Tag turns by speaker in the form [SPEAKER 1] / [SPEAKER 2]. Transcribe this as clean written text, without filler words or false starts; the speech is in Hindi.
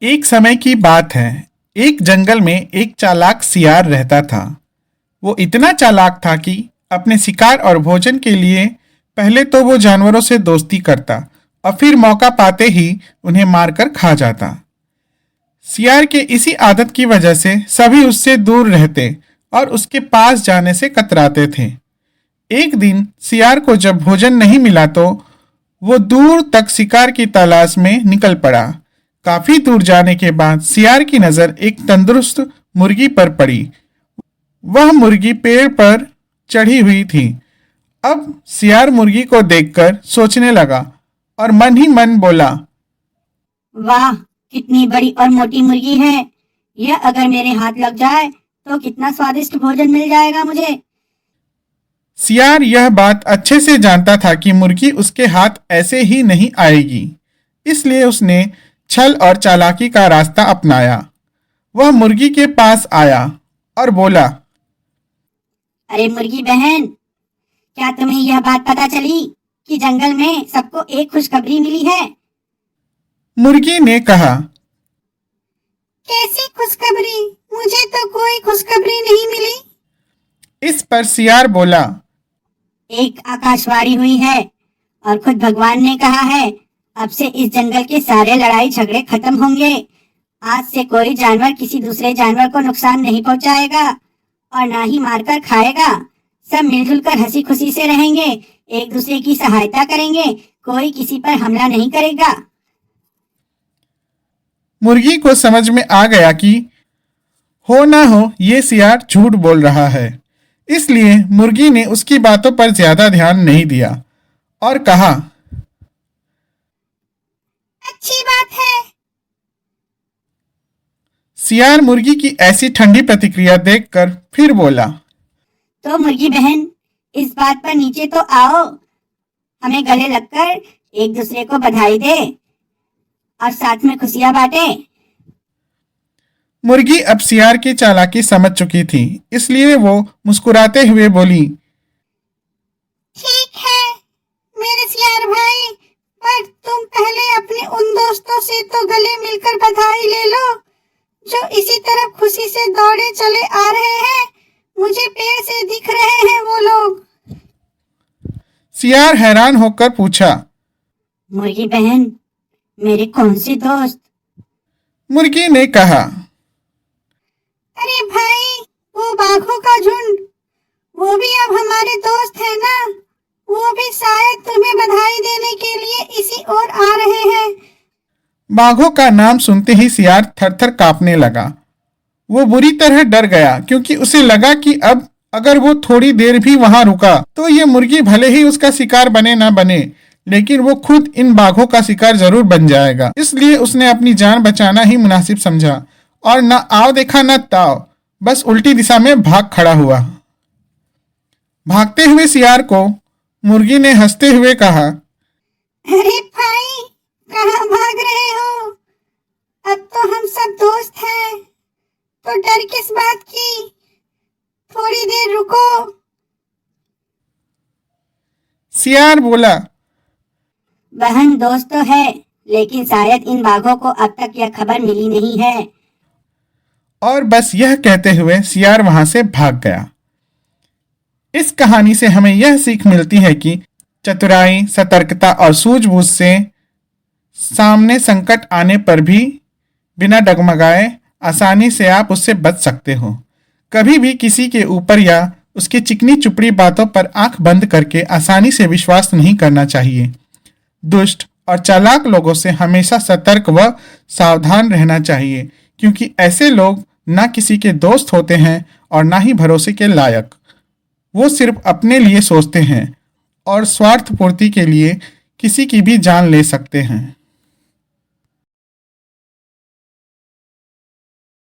[SPEAKER 1] एक समय की बात है। एक जंगल में एक चालाक सियार रहता था। वो इतना चालाक था कि अपने शिकार और भोजन के लिए पहले तो वो जानवरों से दोस्ती करता और फिर मौका पाते ही उन्हें मारकर खा जाता। सियार के इसी आदत की वजह से सभी उससे दूर रहते और उसके पास जाने से कतराते थे। एक दिन सियार को जब भोजन नहीं मिला तो वो दूर तक शिकार की तलाश में निकल पड़ा। काफी दूर जाने के बाद सियार की नजर एक तंदुरुस्त मुर्गी पर पड़ी। वह मुर्गी पेड़ पर चढ़ी हुई थी। अब सियार मुर्गी को देखकर सोचने लगा और मन ही मन बोला,
[SPEAKER 2] वाह, कितनी बड़ी और मोटी मुर्गी है। यह अगर मेरे हाथ लग जाए तो कितना स्वादिष्ट भोजन मिल जाएगा मुझे।
[SPEAKER 1] सियार यह बात अच्छे से जानता था कि मुर्गी उसके हाथ ऐसे ही नहीं आएगी, इसलिए उसने छल और चालाकी का रास्ता अपनाया। वह मुर्गी के पास आया और बोला,
[SPEAKER 2] अरे मुर्गी बहन, क्या तुम्हें यह बात पता चली कि जंगल में सबको एक खुशखबरी मिली है?
[SPEAKER 1] मुर्गी ने कहा,
[SPEAKER 2] कैसी खुशखबरी? मुझे तो कोई खुशखबरी नहीं मिली।
[SPEAKER 1] इस पर सियार बोला,
[SPEAKER 2] एक आकाशवाणी हुई है और खुद भगवान ने कहा है, अब से इस जंगल के सारे लड़ाई झगड़े खत्म होंगे। आज से कोई जानवर किसी दूसरे जानवर को नुकसान नहीं पहुंचाएगा और ना ही मारकर खाएगा। सब मिलजुल कर हंसी खुशी से रहेंगे, एक दूसरे की सहायता करेंगे, कोई किसी पर हमला नहीं करेगा।
[SPEAKER 1] मुर्गी को समझ में आ गया कि हो ना हो ये सियार झूठ बोल रहा है, इसलिए मुर्गी ने उसकी बातों पर ज्यादा ध्यान नहीं दिया और कहा,
[SPEAKER 2] अच्छी बात है।
[SPEAKER 1] सियार मुर्गी की ऐसी ठंडी प्रतिक्रिया देखकर फिर बोला,
[SPEAKER 2] तो मुर्गी बहन, इस बात पर नीचे तो आओ, हमें गले लगकर एक दूसरे को बधाई दे और साथ में खुशियां बांटे।
[SPEAKER 1] मुर्गी अब सियार की चालाकी समझ चुकी थी, इसलिए वो मुस्कुराते हुए बोली,
[SPEAKER 2] ठीक है मेरे सियार भाई, पर तुम पहले अपने उन दोस्तों से तो गले मिलकर बधाई ले लो जो इसी तरफ खुशी से दौड़े चले आ रहे हैं। मुझे पेड़ से दिख रहे हैं वो लोग।
[SPEAKER 1] सियार हैरान होकर पूछा,
[SPEAKER 2] मुर्गी बहन, मेरे कौन से दोस्त?
[SPEAKER 1] मुर्गी ने कहा,
[SPEAKER 2] अरे भाई, वो बाघों का झुंड, वो भी अब हमारे दोस्त है ना। वो भी शायद तुम्हें बधाई देने के लिए इसी ओर आ रहे हैं।
[SPEAKER 1] बाघों का नाम सुनते ही सियार थरथर कांपने लगा। वो बुरी तरह डर गया क्योंकि उसे लगा कि अब अगर वो थोड़ी देर भी वहां रुका तो ये मुर्गी भले ही उसका शिकार बने ना बने, लेकिन वो खुद इन बाघों का शिकार जरूर बन जाएगा। इसलिए उसने अपनी जान बचाना ही मुनासिब समझा और न आओ देखा न ताव, बस उल्टी दिशा में भाग खड़ा हुआ। भागते हुए सियार को मुर्गी ने हंसते हुए कहा,
[SPEAKER 2] अरे भाई, कहाँ भाग रहे हो? अब तो हम सब दोस्त हैं, तो डर किस बात की? थोड़ी देर रुको।
[SPEAKER 1] सियार बोला,
[SPEAKER 2] बहन दोस्त तो है, लेकिन शायद इन बाघों को अब तक यह खबर मिली नहीं है।
[SPEAKER 1] और बस यह कहते हुए सियार वहां से भाग गया। इस कहानी से हमें यह सीख मिलती है कि चतुराई, सतर्कता और सूझबूझ से सामने संकट आने पर भी बिना डगमगाए आसानी से आप उससे बच सकते हो। कभी भी किसी के ऊपर या उसकी चिकनी चुपड़ी बातों पर आंख बंद करके आसानी से विश्वास नहीं करना चाहिए। दुष्ट और चालाक लोगों से हमेशा सतर्क व सावधान रहना चाहिए, क्योंकि ऐसे लोग ना किसी के दोस्त होते हैं और ना ही भरोसे के लायक। वो सिर्फ अपने लिए सोचते हैं और स्वार्थ पूर्ति के लिए किसी की भी जान ले सकते हैं।